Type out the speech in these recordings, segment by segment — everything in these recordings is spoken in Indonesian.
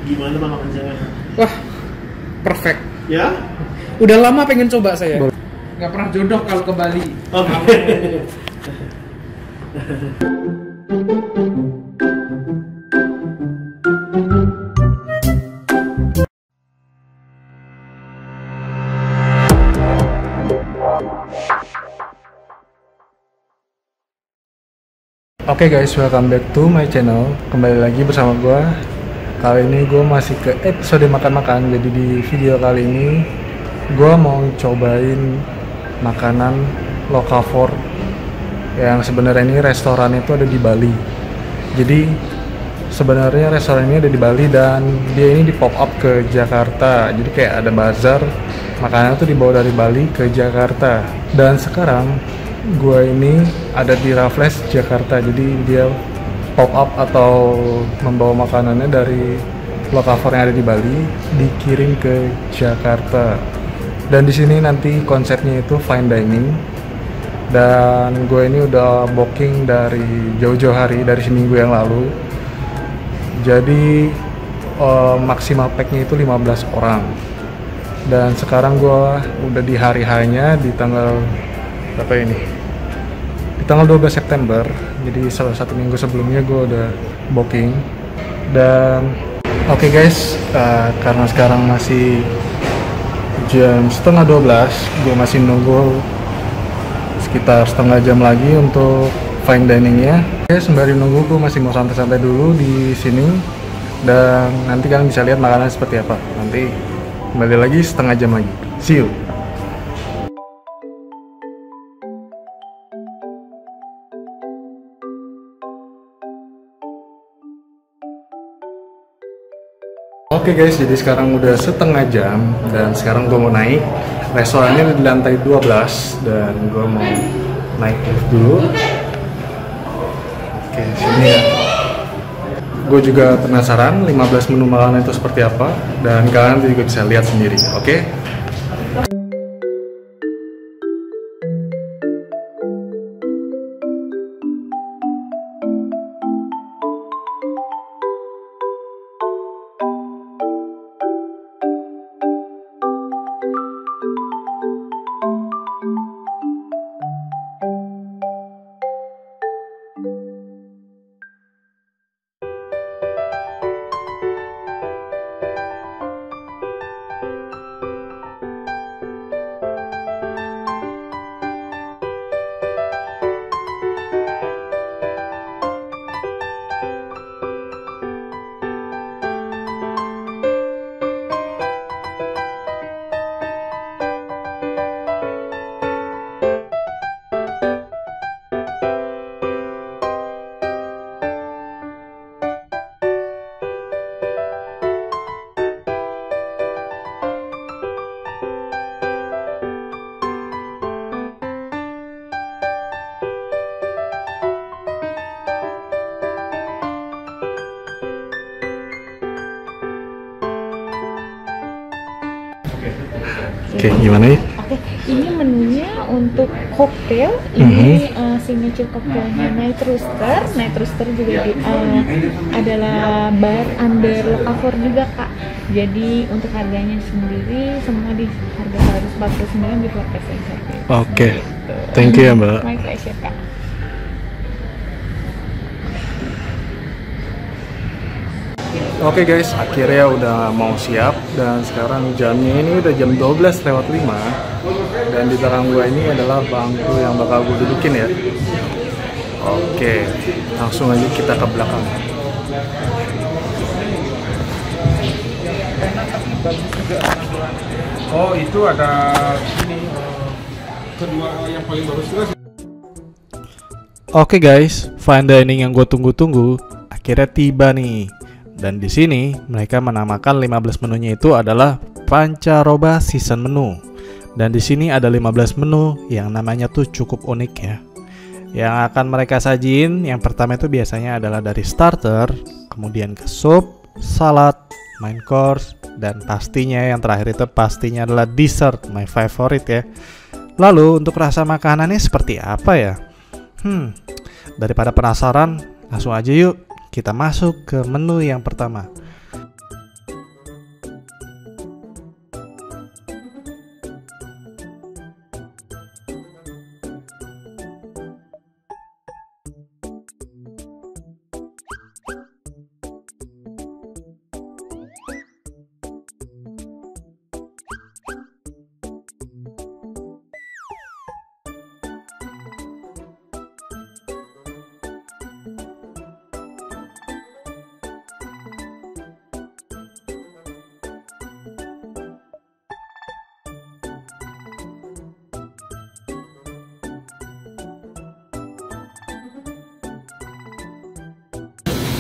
Gimana makan cewek? Wah, perfect. Ya? Udah lama pengen coba saya. Nggak pernah jodoh kalau ke Bali. Oke. Oke guys, welcome back to my channel. Kembali lagi bersama gue. Kali ini gue masih ke episode makan-makan. Jadi di video kali ini gue mau cobain makanan lokavor yang sebenarnya ini restoran itu ada di Bali. Jadi sebenarnya restoran ini ada di Bali dan dia ini di pop up ke Jakarta. Jadi kayak ada bazar makanan itu dibawa dari Bali ke Jakarta. Dan sekarang gue ini ada di Raffles Jakarta, jadi dia pop up atau membawa makanannya dari lokavor yang ada di Bali dikirim ke Jakarta. Dan di sini nanti konsepnya itu fine dining. Dan gue ini udah booking dari jauh-jauh hari, dari seminggu yang lalu. Jadi maksimal packnya itu 15 orang. Dan sekarang gue udah di hari hanya di tanggal berapa ini? Tanggal 12 September, jadi salah satu minggu sebelumnya gue udah booking. Dan oke guys, karena sekarang masih jam setengah 12, gue masih nunggu sekitar setengah jam lagi untuk fine diningnya. Oke, sembari nunggu gue masih mau santai-santai dulu di sini, dan nanti kalian bisa lihat makanan seperti apa. Nanti kembali lagi setengah jam lagi. See you. Oke guys, jadi sekarang udah setengah jam dan sekarang gue mau naik. Restorannya di lantai 12 dan gue mau naik lift dulu. Oke, sini ya. Gue juga penasaran 15 menu makanan itu seperti apa dan kalian juga bisa lihat sendiri, oke? Oke, gimana ya? Oke, ini menunya untuk koktail. Ini signature cocktailnya Night Rooster. Night Rooster juga adalah bar under lokavor juga, Kak. Jadi untuk harganya sendiri semua di harga 149 di Flores Service. Oke, thank you ya Mbak. My pleasure, Kak. Oke guys, akhirnya udah mau siap dan sekarang jamnya ini udah jam 12:05 dan di belakang gua ini adalah bangku yang bakal gue dudukin ya. Oke, langsung aja kita ke belakang. Oh, itu ada ini kedua yang paling bagus juga. Oke guys, fine dining yang gue tunggu-tunggu akhirnya tiba nih. Dan di sini mereka menamakan 15 menunya itu adalah Pancaroba Season Menu. Dan di sini ada 15 menu yang namanya tuh cukup unik ya. Yang akan mereka sajin, yang pertama itu biasanya adalah dari starter, kemudian ke sup, salad, main course, dan pastinya yang terakhir itu pastinya adalah dessert, my favorite ya. Lalu untuk rasa makanannya seperti apa ya? Daripada penasaran, langsung aja yuk kita masuk ke menu yang pertama.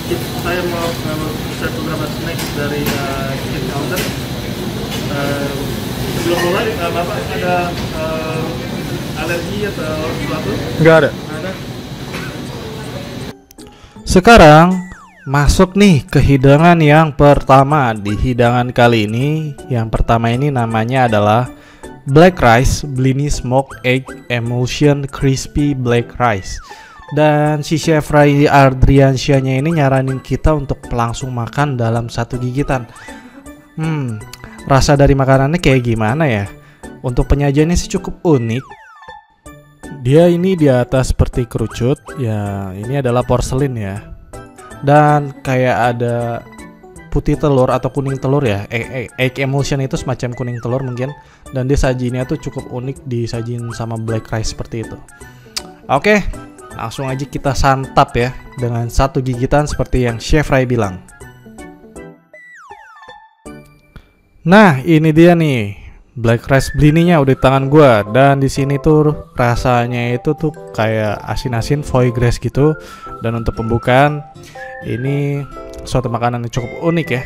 Saya mau share beberapa snack dari kitchen counter. Sebelum mulai, Bapak ada alergi atau sesuatu? Nggak ada. Ada. Sekarang masuk nih ke hidangan yang pertama. Di hidangan kali ini, yang pertama ini namanya adalah Black Rice Blini Smoked Egg Emulsion Crispy Black Rice. Dan si Chef Ray Adriansyanya ini nyaranin kita untuk langsung makan dalam satu gigitan. Rasa dari makanannya kayak gimana ya? Untuk penyajiannya sih cukup unik. Dia ini di atas seperti kerucut. Ya, ini adalah porselin ya. Dan kayak ada putih telur atau kuning telur ya. Egg emulsion itu semacam kuning telur mungkin. Dan dia sajinya tuh cukup unik, disajin sama black rice seperti itu. Oke, langsung aja kita santap ya dengan satu gigitan seperti yang Chef Ray bilang. Nah, ini dia nih black rice blininya udah di tangan gua, dan di sini tuh rasanya itu tuh kayak asin-asin foie gras gitu. Dan untuk pembukaan ini suatu makanan yang cukup unik ya.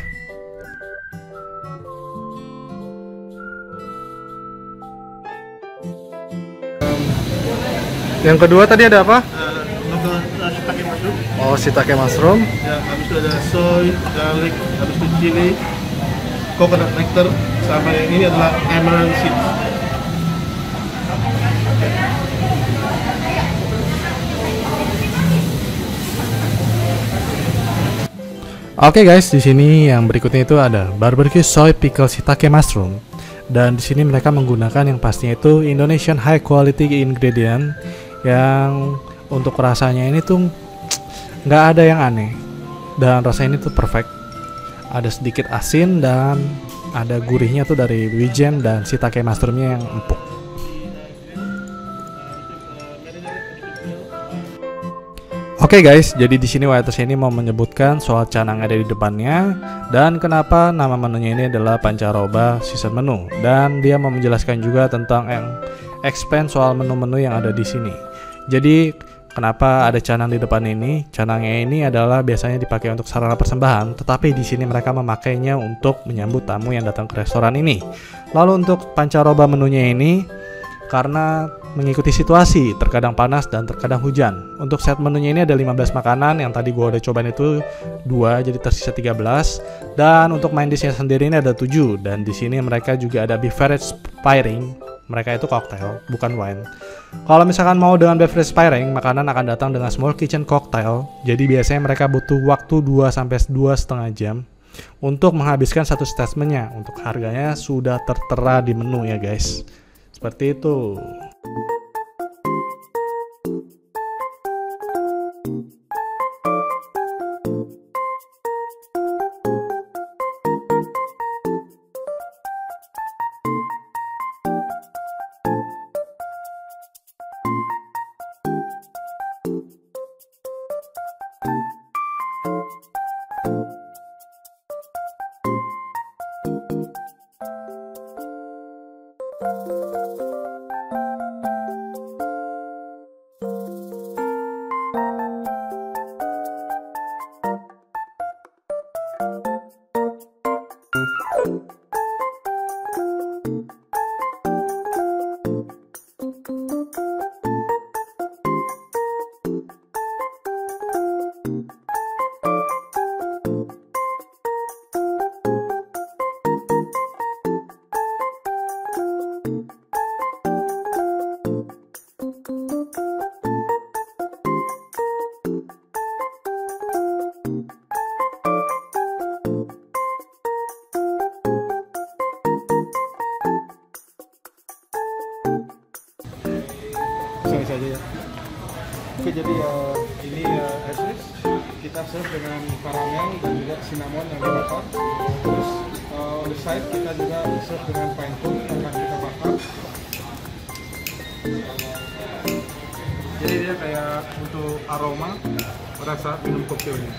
Yang kedua tadi ada apa? Shiitake mushroom. Oh, shiitake mushroom. Ya, habis itu ada soy, garlic, habis itu chili, coconut nectar, sama yang ini adalah amaranth seed. Oke guys, di sini yang berikutnya itu ada barbecue soy pickle shiitake mushroom. Dan di sini mereka menggunakan yang pastinya itu Indonesian high quality ingredient, yang untuk rasanya ini tuh nggak ada yang aneh, dan rasanya ini tuh perfect. Ada sedikit asin dan ada gurihnya tuh dari wijen dan shiitake mushroomnya yang empuk. Oke guys, jadi di sini waiters ini mau menyebutkan soal canang ada di depannya dan kenapa nama menunya ini adalah pancaroba season menu, dan dia mau menjelaskan juga tentang yang explain soal menu-menu yang ada di sini. Jadi kenapa ada canang di depan ini? Canangnya ini adalah biasanya dipakai untuk sarana persembahan, tetapi di sini mereka memakainya untuk menyambut tamu yang datang ke restoran ini. Lalu untuk pancaroba menunya ini karena mengikuti situasi, terkadang panas dan terkadang hujan. Untuk set menunya ini ada 15 makanan, yang tadi gua udah cobain itu 2, jadi tersisa 13. Dan untuk main dishnya sendiri ini ada 7, dan di sini mereka juga ada beverage pairing. Mereka itu cocktail, bukan wine. Kalau misalkan mau dengan beverage pairing, makanan akan datang dengan small kitchen cocktail. Jadi biasanya mereka butuh waktu 2-2,5 jam untuk menghabiskan satu statementnya. Untuk harganya sudah tertera di menu ya guys. Seperti itu. Sorry saja ya. Oke, jadi ini es kita serve dengan karamel dan juga cinnamon yang dibakar. Terus on the side kita juga serve dengan pine cone yang akan kita bakar. Jadi dia kayak untuk aroma pada saat minum koktailnya.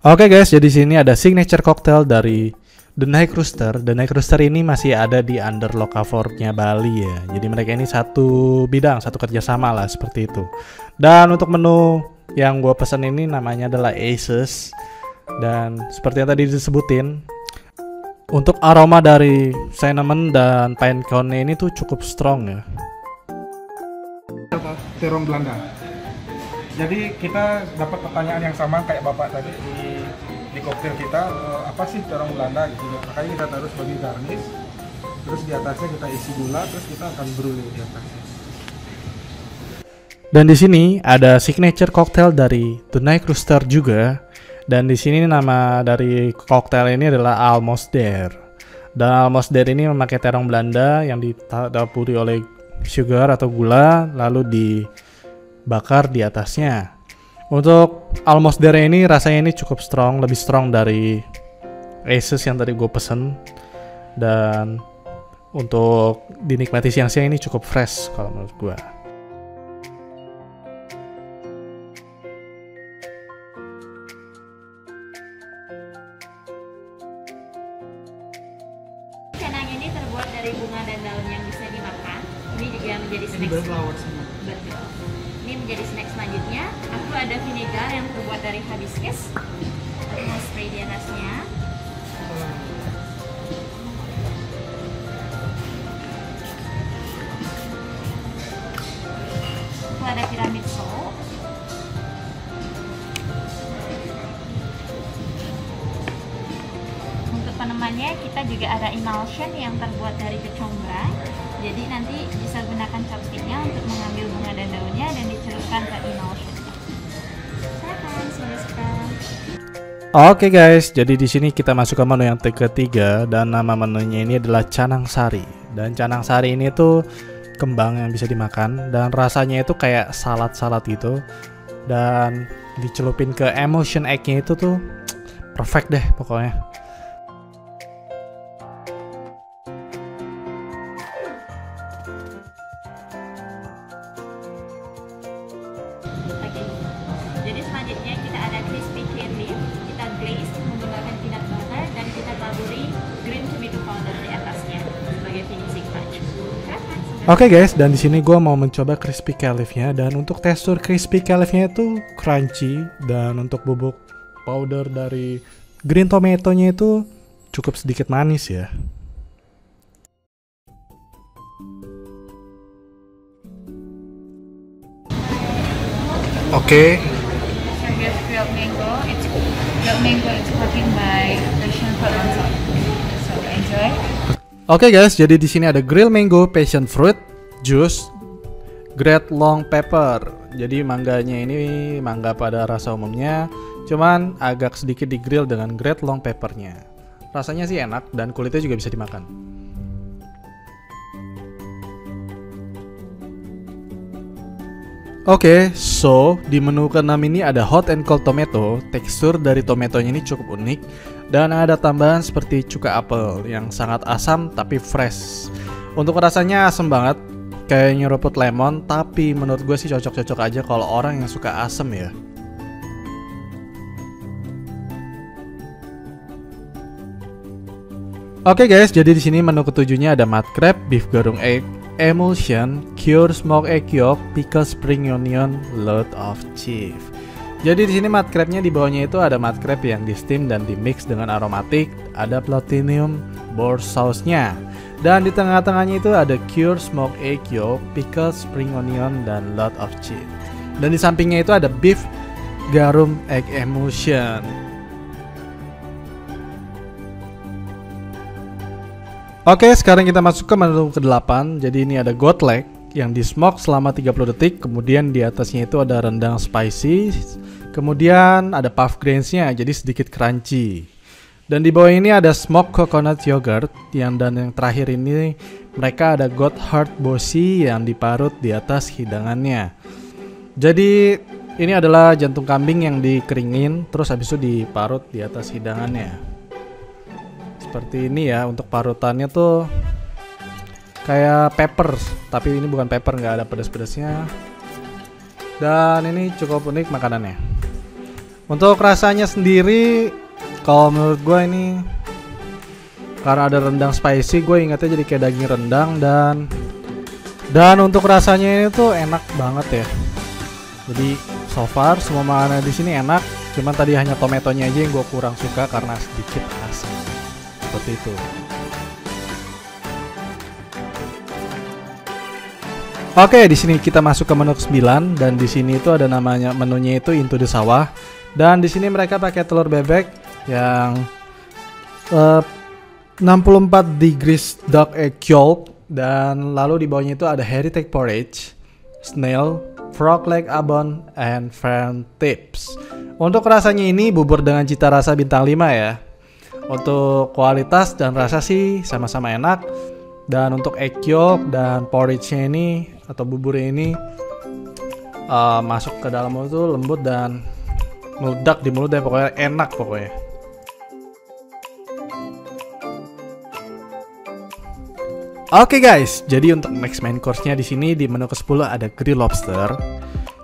Oke guys, jadi sini ada signature cocktail dari The Night Rooster. The Night Rooster ini masih ada di under Lokavor-nya Bali ya. Jadi mereka ini satu bidang, satu kerjasama lah seperti itu. Dan untuk menu yang gue pesan ini namanya adalah Aces. Dan seperti yang tadi disebutin, untuk aroma dari cinnamon dan pine cone ini tuh cukup strong ya. Terong Belanda. Jadi kita dapat pertanyaan yang sama kayak Bapak tadi di koktail kita, apa sih terong Belanda gitu. Makanya kita taruh sebagai garnish. Terus di atasnya kita isi gula, terus kita akan brew di atasnya. Dan di sini ada signature cocktail dari The Night Rooster juga. Dan di sini nama dari cocktail ini adalah Almost There. Dan Almost There ini memakai terong Belanda yang ditaburi oleh sugar atau gula, lalu dibakar di atasnya. Untuk Almost There ini rasanya ini cukup strong, lebih strong dari Aces yang tadi gue pesen. Dan untuk dinikmati siang-siang ini cukup fresh kalau menurut gue. Canang ini terbuat dari bunga dan daun yang bisa dimakan. Ini juga menjadi snack. Betul. Ini menjadi snack selanjutnya. Aku ada vinegar yang terbuat dari hibiscus. Aku mau spray di atasnya. Aku ada pyramid salt. Penemannya kita juga ada emulsion yang terbuat dari kecombrang. Jadi nanti bisa gunakan chopsticknya untuk mengambil bunga dan daunnya dan dicelupkan ke emulsion. Silakan. Oke guys, jadi di sini kita masuk ke menu yang ketiga dan nama menunya ini adalah canang sari. Dan canang sari ini tuh kembang yang bisa dimakan dan rasanya itu kayak salad-salad gitu. Dan dicelupin ke emulsion egg-nya itu tuh perfect deh pokoknya. Jadi selanjutnya kita ada crispy clear leaf, kita glaze menggunakan peanut butter dan kita taburi green tomato powder di atasnya sebagai finishing touch. Oke guys, dan di sini gue mau mencoba crispy califnya dan untuk tekstur crispy califnya itu crunchy dan untuk bubuk powder dari green tomatonya itu cukup sedikit manis ya. Oke. Grilled mango, it's cooking by passion fruit on top. So enjoy. Oke guys, jadi di sini ada grilled mango passion fruit juice, grilled long pepper. Jadi mangganya ini mangga pada rasa umumnya, cuman agak sedikit di grill dengan grilled long peppernya. Rasanya sih enak dan kulitnya juga bisa dimakan. Oke, so di menu ke-6 ini ada hot and cold tomato. Tekstur dari tomatonya ini cukup unik dan ada tambahan seperti cuka apel yang sangat asam tapi fresh. Untuk rasanya asam banget, kayak nyeruput lemon, tapi menurut gue sih cocok-cocok aja kalau orang yang suka asam ya. Oke guys, jadi di sini menu ketujuhnya ada mud crab, beef garung egg, emulsion, cured smoked egg yolk, pickle spring onion, load of cheese. Jadi di sini mud crabnya di bawahnya itu ada mud crab yang di steam dan di mix dengan aromatik, ada platinum boar sauce-nya. Dan di tengah-tengahnya itu ada cured smoked egg yolk, pickle spring onion dan load of cheese. Dan di sampingnya itu ada beef garum egg emulsion. Oke, sekarang kita masuk ke menu ke-8. Jadi ini ada goat leg yang di smoke selama 30 detik. Kemudian di atasnya itu ada rendang spicy. Kemudian ada puff grains-nya, jadi sedikit crunchy. Dan di bawah ini ada smoked coconut yogurt. Dan yang terakhir ini mereka ada goat heart boshi yang diparut di atas hidangannya. Jadi ini adalah jantung kambing yang dikeringin, terus habis itu diparut di atas hidangannya. Seperti ini ya, untuk parutannya tuh kayak pepper, tapi ini bukan pepper, nggak ada pedas-pedasnya. Dan ini cukup unik makanannya. Untuk rasanya sendiri, kalau menurut gue ini karena ada rendang spicy, gue ingatnya jadi kayak daging rendang. Dan untuk rasanya ini tuh enak banget ya. Jadi so far semua makanan di sini enak, cuman tadi hanya tomatonya aja yang gue kurang suka karena sedikit asam. Seperti itu. Oke, di sini kita masuk ke menu ke-9 dan di sini itu ada namanya menunya itu Into the Sawah. Dan di sini mereka pakai telur bebek yang 64 degrees dark egg yolk, dan lalu di bawahnya itu ada heritage porridge, snail, frog leg abon, and fern tips. Untuk rasanya ini bubur dengan cita rasa bintang 5 ya. Untuk kualitas dan rasa sih sama-sama enak. Dan untuk egg yolk dan porridge-nya ini atau buburnya ini masuk ke dalam mulut tuh lembut dan meledak di mulut ya, pokoknya enak pokoknya. Oke guys, jadi untuk next main course-nya di sini di menu ke-10 ada grill lobster.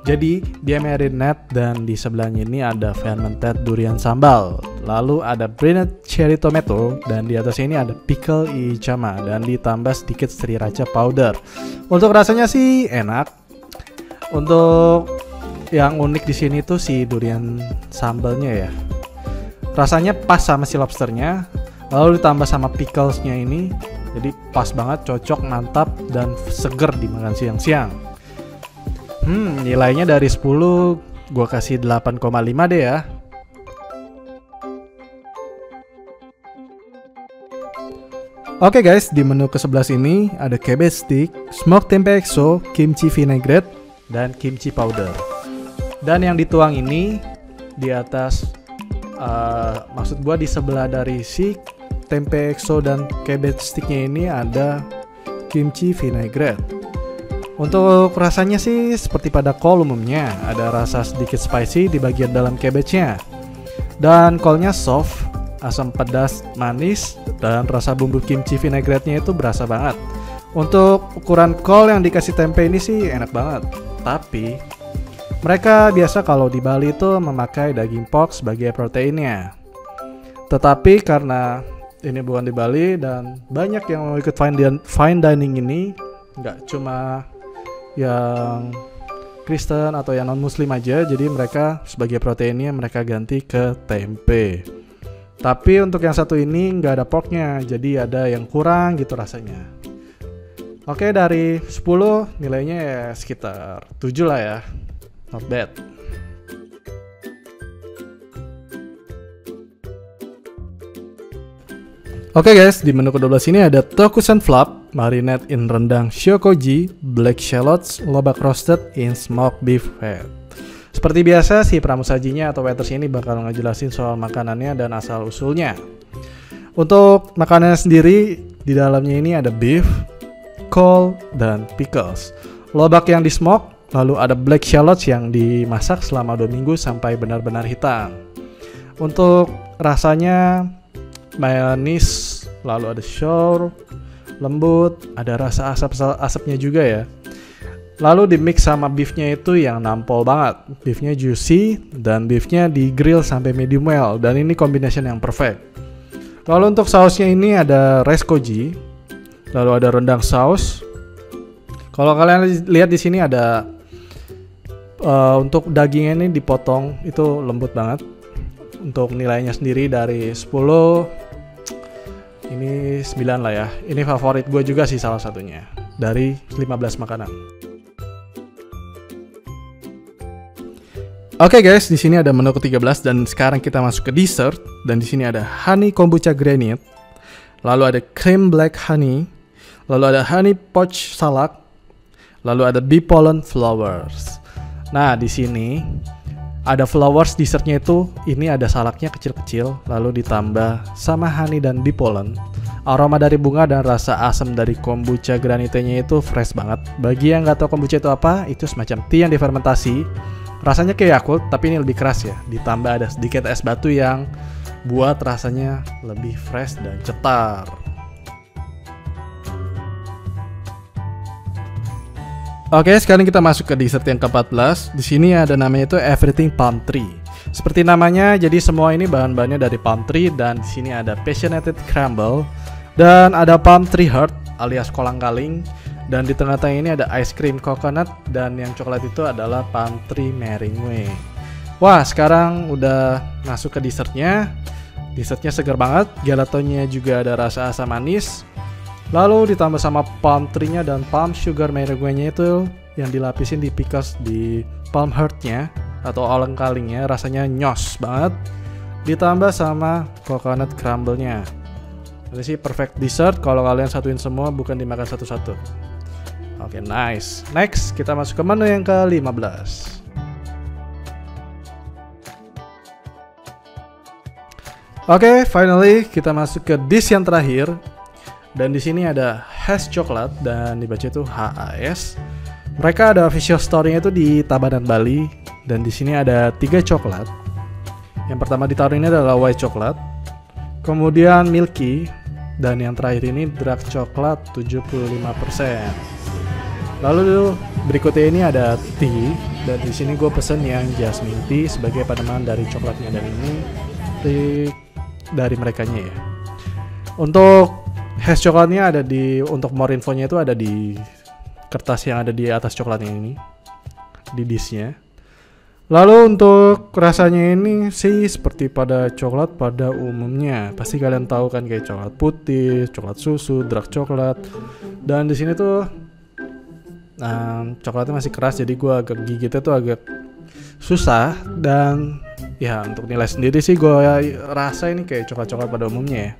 Jadi dia marinade dan di sebelahnya ini ada fermented durian sambal. Lalu ada braided cherry tomato dan di atas ini ada pickle ichama dan ditambah sedikit sriracha powder. Untuk rasanya sih enak. Untuk yang unik di sini tuh si durian sambalnya ya. Rasanya pas sama si lobsternya. Lalu ditambah sama picklesnya ini. Jadi pas banget, cocok, mantap dan seger dimakan siang-siang. Nilainya dari 10 gue kasih 8,5 deh ya. Oke guys, di menu ke-11 ini ada cabbage stick, smoked tempe exo, kimchi vinaigrette, dan kimchi powder. Dan yang dituang ini di atas, maksud gue di sebelah dari si tempe exo dan cabbage sticknya ini ada kimchi vinaigrette. Untuk rasanya sih seperti pada kol umumnya, ada rasa sedikit spicy di bagian dalam cabbage-nya. Dan kolnya soft, asam pedas manis, dan rasa bumbu kimchi vinaigrette-nya itu berasa banget. Untuk ukuran kol yang dikasih tempe ini sih enak banget. Tapi mereka biasa kalau di Bali itu memakai daging pork sebagai proteinnya. Tetapi karena ini bukan di Bali dan banyak yang mau ikut fine dining ini, nggak cuma yang Kristen atau yang non muslim aja, jadi mereka sebagai proteinnya mereka ganti ke tempe. Tapi untuk yang satu ini nggak ada porknya, jadi ada yang kurang gitu rasanya. Oke, dari 10 nilainya ya sekitar 7 lah ya, not bad. Oke guys, di menu ke-12 ini ada tokusan flap, marinade in rendang shokoji, black shallots, lobak roasted in smoked beef fat. Seperti biasa, si pramusajinya atau waiters ini bakal ngejelasin soal makanannya dan asal usulnya. Untuk makanannya sendiri, di dalamnya ini ada beef, kol, dan pickles. Lobak yang di smoke, lalu ada black shallots yang dimasak selama 2 minggu sampai benar-benar hitam. Untuk rasanya mayonis, lalu ada sour, lembut, ada rasa asapnya juga ya. Lalu di mix sama beefnya itu yang nampol banget. Beefnya juicy dan beefnya di grill sampai medium well, dan ini combination yang perfect. Lalu untuk sausnya ini ada rice koji, lalu ada rendang saus. Kalau kalian lihat di sini ada untuk dagingnya ini dipotong, itu lembut banget. Untuk nilainya sendiri dari 10, ini 9 lah ya. Ini favorit gue juga sih salah satunya dari 15 makanan. Oke guys, di sini ada menu ke-13 dan sekarang kita masuk ke dessert, dan di sini ada honey kombucha granite, lalu ada cream black honey, lalu ada honey poached salak, lalu ada bee pollen flowers. Nah, di sini ada flowers dessertnya itu, ini ada salaknya kecil-kecil, lalu ditambah sama honey dan bee pollen. Aroma dari bunga dan rasa asam dari kombucha granitenya itu fresh banget. Bagi yang nggak tahu kombucha itu apa, itu semacam tea yang difermentasi. Rasanya kayak Yakult, tapi ini lebih keras ya. Ditambah ada sedikit es batu yang buat rasanya lebih fresh dan cetar. Oke, sekarang kita masuk ke dessert yang ke-14. Di sini ada namanya itu Everything Palm Tree. Seperti namanya, jadi semua ini bahan-bahannya dari palm tree, dan di sini ada passionated crumble, dan ada palm tree heart alias kolang-kaling, Dan di tengah-tengah ini ada ice cream coconut, dan yang coklat itu adalah palm tree meringue. Wah, sekarang udah masuk ke dessertnya. Dessertnya segar banget, gelatonya juga ada rasa asam manis. Lalu ditambah sama palm tree-nya dan palm sugar meringue-nya itu yang dilapisin di pickles di palm heart-nya atau alang-kalingnya, rasanya nyos banget. Ditambah sama coconut crumble-nya. Ini sih perfect dessert kalau kalian satuin semua, bukan dimakan satu-satu. Oke, nice. Next, kita masuk ke menu yang ke-15. Oke, finally kita masuk ke dish yang terakhir. Dan di sini ada hash coklat dan dibaca itu HAS. Mereka ada official store-nya itu di Tabanan, Bali. Dan di sini ada 3 coklat. Yang pertama ditaruh ini adalah white coklat, kemudian milky, dan yang terakhir ini dark coklat 75%. Lalu berikutnya ini ada tea, dan di sini gue pesen yang jasmine tea sebagai peneman dari coklatnya, dan ini dari merekanya ya. Untuk hash coklatnya ada untuk more infonya itu ada di kertas yang ada di atas coklatnya ini, di dishnya. Lalu untuk rasanya ini sih seperti pada coklat pada umumnya. Pasti kalian tahu kan, kayak coklat putih, coklat susu, dark coklat. Dan di sini tuh coklatnya masih keras, jadi gue agak gigitnya tuh agak susah. Dan ya untuk nilai sendiri sih gue rasa ini kayak coklat-coklat pada umumnya ya.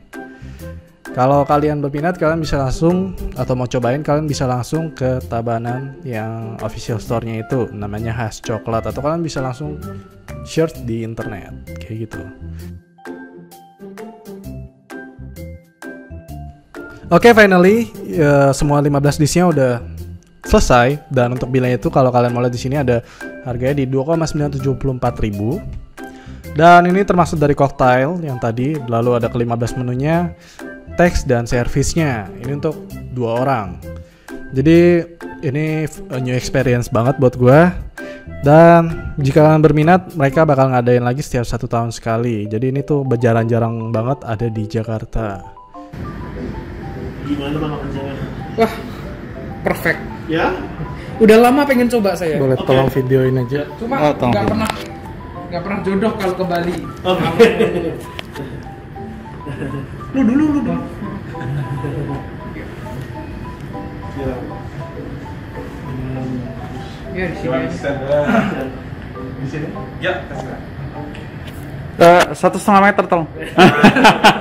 Kalau kalian berminat, kalian bisa langsung, atau mau cobain, kalian bisa langsung ke Tabanan yang official store-nya itu, namanya Hash Coklat, atau kalian bisa langsung search di internet, kayak gitu. Oke, finally semua 15 dish-nya udah selesai, dan untuk bilangnya itu kalau kalian mau lihat di sini ada harganya di 2,974.000. Dan ini termasuk dari cocktail yang tadi, lalu ada ke-15 menunya, teks dan servisnya. Ini untuk 2 orang. Jadi ini new experience banget buat gue. Dan jika kalian berminat, mereka bakal ngadain lagi setiap 1 tahun sekali. Jadi ini tuh jarang-jarang banget ada di Jakarta. Gimana makan kerjanya? Wah, perfect. Ya? Udah lama pengen coba saya. Boleh tolong videoin aja. Cuma nggak pernah jodoh kalau ke Bali. Oke. Lu dulu. Ya di sini. Di sini? Ya, terserah. 1,5 meter tolong.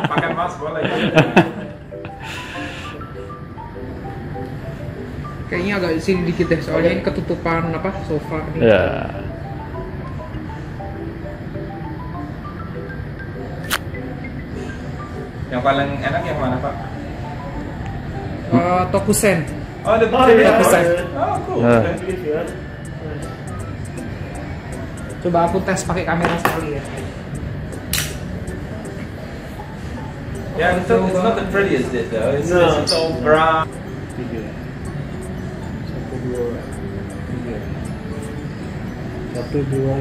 Pakai mas boleh. Kayaknya agak sini dikit deh, soalnya ini ketutupan sofa nih. Ya. Yang paling enak yang mana, Pak? Tokusen. Oh, ada Tokusen. Oh, cool. Nah. Okay. Coba aku tes pakai kamera sekali ya. Yeah, it's not the prettiest dish though. It's all brown. 1, 2, 3.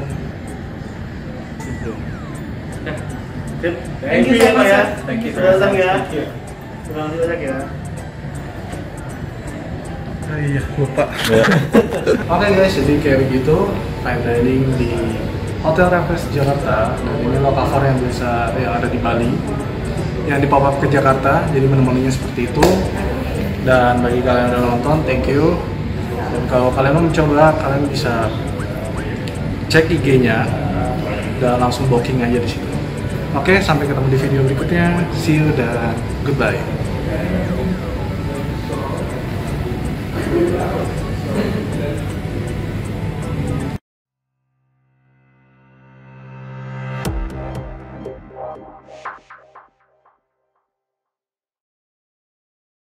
Thank you Pak ya. Thank you. Sudah datang ya. Terima kasih banyak ya. Iya, lupa. Oke guys, jadi kayak begitu fine dining di Hotel Raffles Jakarta. Dan ini lokal yang biasa yang ada di Bali, yang di pop up ke Jakarta. Jadi menu-menunya seperti itu. Dan bagi kalian yang udah nonton, thank you. Dan kalau kalian mau mencoba, kalian bisa cek IG-nya dan langsung booking aja di situ. Oke, sampai ketemu di video berikutnya. See you dan goodbye.